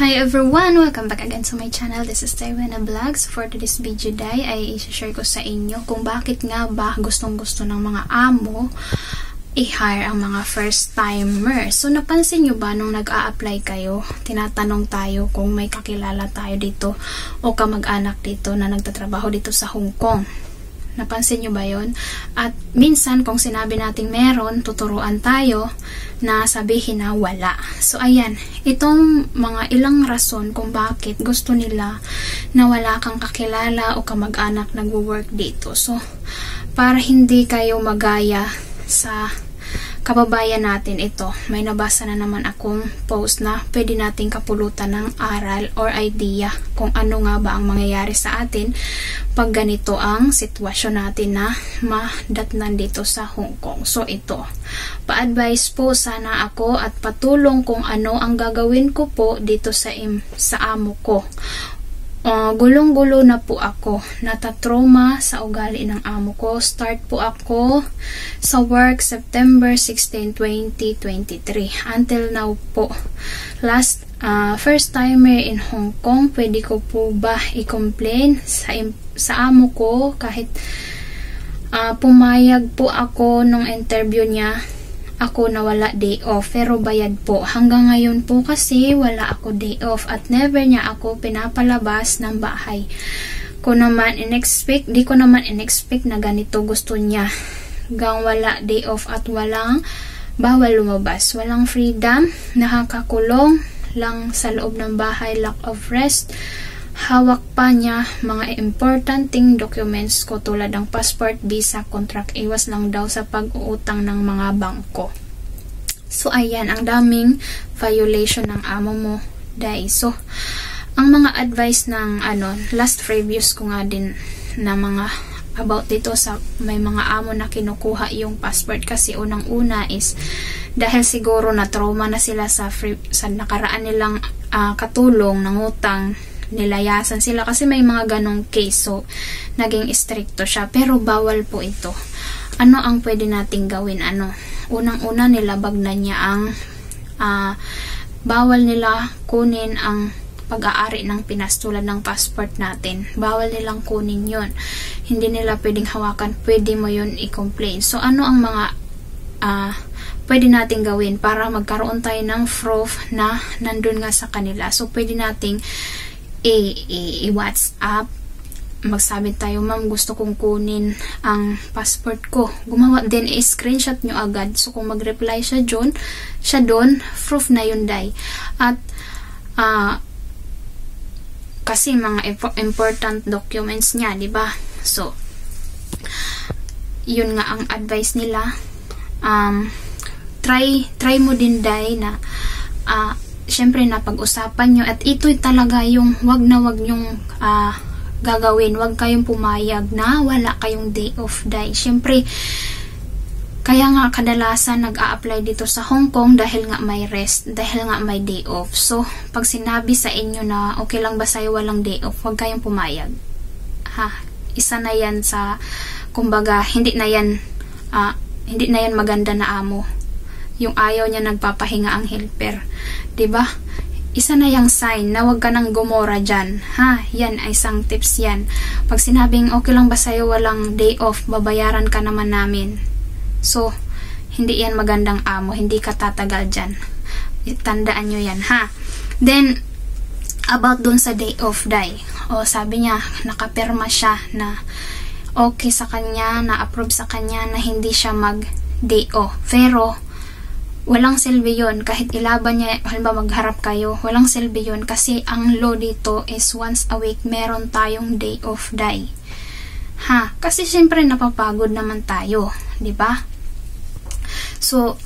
Hi everyone! Welcome back again to my channel. This is Taiwana Vlogs. For today's video day ay i-share ko sa inyo kung bakit nga ba gustong-gusto ng mga amo i-hire ang mga first timer. So napansin nyo ba nung nag-a-apply kayo, tinatanong tayo kung may kakilala tayo dito o kamag-anak dito na nagtatrabaho dito sa Hong Kong. Napansin nyo ba yun? At minsan kung sinabi nating meron, tuturuan tayo na sabihin na wala. So ayan, itong mga ilang rason kung bakit gusto nila na wala kang kakilala o kamag-anak nagwo-work dito. So para hindi kayo magaya sa kababayan natin, ito, may nabasa na naman akong post na pwede nating kapulutan ng aral or idea kung ano nga ba ang mangyayari sa atin pag ganito ang sitwasyon natin na madatnan dito sa Hong Kong. So ito, pa-advise po sana ako at patulong kung ano ang gagawin ko po dito sa amo ko. Gulong-gulo na po ako. Natatrauma sa ugali ng amo ko. Start po ako sa work September 16, 2023. Until now po. First timer in Hong Kong. Pwede ko po ba i-complain sa amo ko kahit pumayag po ako nung interview niya. Ako na wala day off, pero bayad po. Hanggang ngayon po kasi wala ako day off at never niya ako pinapalabas ng bahay. Di ko naman in-expect na ganito gusto niya. Hanggang wala day off at walang bawal lumabas. Walang freedom, nakakakulong lang sa loob ng bahay, lack of rest. Hawak pa niya mga importanteng documents ko tulad ng passport, visa, contract. Iwas lang daw sa pag-uutang ng mga bangko. So ayan, ang daming violation ng amo mo, guys. So ang mga advice ng last reviews ko nga din na mga about dito sa may mga amo na kinukuha yung passport kasi unang-una is dahil siguro na trauma na sila sa nakaraan nilang katulong ng utang, nilayasan sila kasi may mga ganong case. So naging stricto siya, pero bawal po ito. Ano ang pwede nating gawin? Unang-una, nilabag na niya ang bawal nila kunin ang pag-aari ng Pinas tulad ng passport natin. Bawal nilang kunin yun. Hindi nila pwedeng hawakan. Pwede mo yun i-complain. So ano ang mga pwede nating gawin para magkaroon tayo ng proof na nandun nga sa kanila? So pwede nating i-WhatsApp, magsabi tayo, ma'am, gusto kong kunin ang passport ko. Gumawa din, i-screenshot nyo agad. So kung mag-reply siya doon, proof na yun, day. At kasi mga important documents niya, di ba? So yun nga ang advice nila. Try mo din, day, na syempre na pag-usapan nyo at ito'y talaga yung wag nyong gagawin. Wag kayong pumayag na wala kayong day off, day. Syempre kaya nga kadalasan nag-a-apply dito sa Hong Kong dahil nga may rest, dahil nga may day off. So pag sinabi sa inyo na okay lang ba sa'yo walang day off, wag kayong pumayag. Isa na yan sa, kumbaga, hindi na yan maganda na amo. Yung ayaw niya nagpapahinga ang helper. Diba? Isa na yung sign na wag ka nang gumora dyan. Yan ay isang tips yan. Pag sinabing okay lang ba sa'yo walang day off, babayaran ka naman namin. So, hindi yan magandang amo. Hindi ka tatagal dyan. Tandaan nyo yan, Then, about dun sa day off, day. Sabi niya, nakapirma siya na okay sa kanya, na-approve sa kanya na hindi siya mag-day off. Pero, walang silbi yun. Kahit ilaban niya, halimbawa magharap kayo, walang silbi yun. Kasi ang law dito is once a week, meron tayong day off, day. Kasi syempre napapagod naman tayo. Diba? So,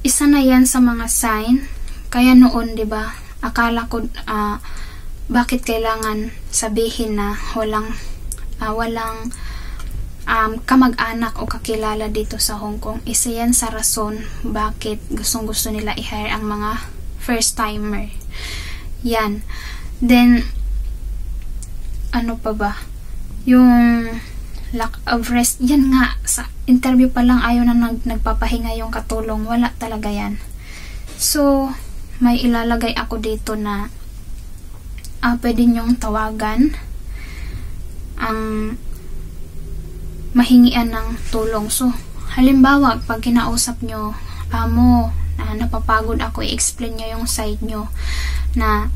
isa na yan sa mga sign. Kaya noon, diba, akala ko, bakit kailangan sabihin na walang kamag-anak o kakilala dito sa Hong Kong. Isa yan sa rason bakit gustong-gusto nila i-hire ang mga first timer. Yan. Then ano pa ba? Yung lack of rest. Yan nga, sa interview pa lang ayaw na nagpapahinga yung katulong. Wala talaga yan. So may ilalagay ako dito na pwede nyong tawagan ang mahingian ng tulong. So, halimbawa, pag kinausap nyo, amo, napapagod ako, i-explain nyo yung side nyo na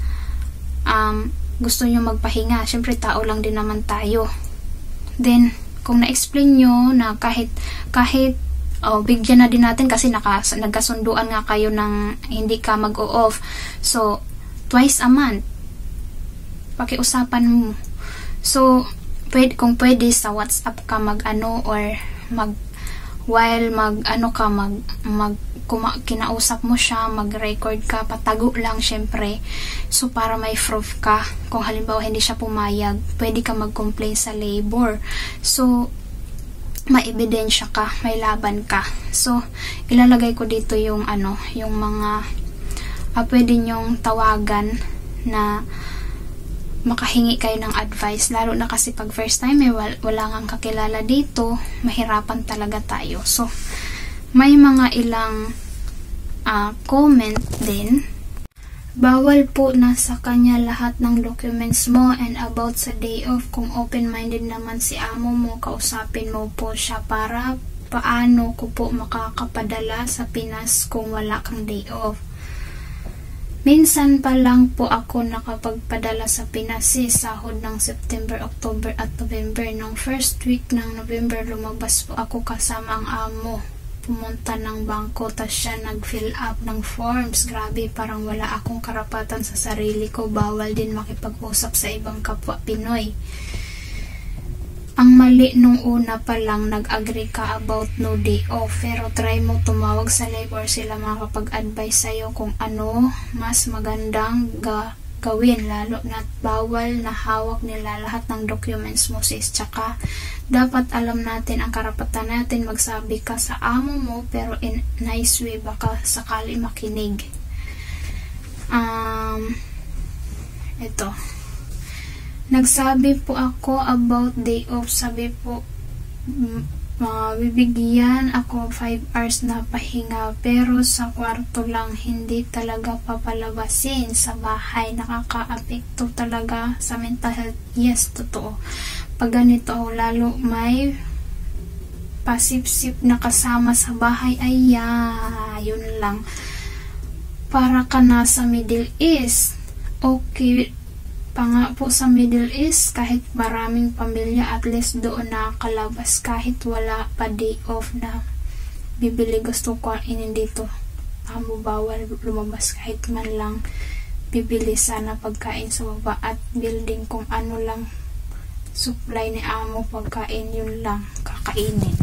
gusto nyo magpahinga. Siyempre, tao lang din naman tayo. Then, kung na-explain nyo na kahit bigyan na din natin kasi nagkasunduan nga kayo ng hindi ka mag-o-off. So, twice a month, pakiusapan mo. So, kung pwede sa WhatsApp ka or kinausap mo siya, mag-record ka, patago lang syempre. So, para may proof ka. Kung halimbawa hindi siya pumayag, pwede ka mag-complain sa labor. So, may ebidensya ka, may laban ka. So, ilalagay ko dito yung yung mga pwede nyong tawagan na makahingi kayo ng advice, lalo na kasi pag first time wala ngang kakilala dito, mahirapan talaga tayo. So, may mga ilang comment din. Bawal po na sa kanya lahat ng documents mo, and about sa day off, kung open-minded naman si amo mo, kausapin mo po siya para paano ko po makakapadala sa Pinas kung wala kang day off. Minsan pa lang po ako nakapagpadala sa Pinas, sahod ng September, October at November. Nung first week ng November, lumabas po ako kasama ang amo. Pumunta ng bangko, tas siya nag-fill up ng forms. Grabe, parang wala akong karapatan sa sarili ko. Bawal din makipag-usap sa ibang kapwa Pinoy. Ang mali nung una pa lang, nag-agree ka about no day off, pero try mo tumawag sa labor, sila makapag-advise sa'yo kung ano mas magandang gawin, lalo na bawal na hawak nila lahat ng documents mo, sis. Tsaka dapat alam natin ang karapatan natin, magsabi ka sa amo mo pero in nice way, baka sakali makinig. Ito, nagsabi po ako about day off. Sabi po, bibigyan ako 5 hours na pahinga, pero sa kwarto lang, hindi talaga papalabasin sa bahay. Nakaka-apekto talaga sa mental health. Yes, totoo. Pag ganito, lalo may pasip-sip na kasama sa bahay, yun lang. Para ka na sa Middle East. Okay pa nga po sa Middle East, kahit maraming pamilya, at least doon nakakalabas kahit wala pa day off na bibili. Gusto ko inin dito, bawal lumabas kahit man lang bibili sana pagkain sa baba at building, kung ano lang supply ni amo pagkain, yun lang kakainin.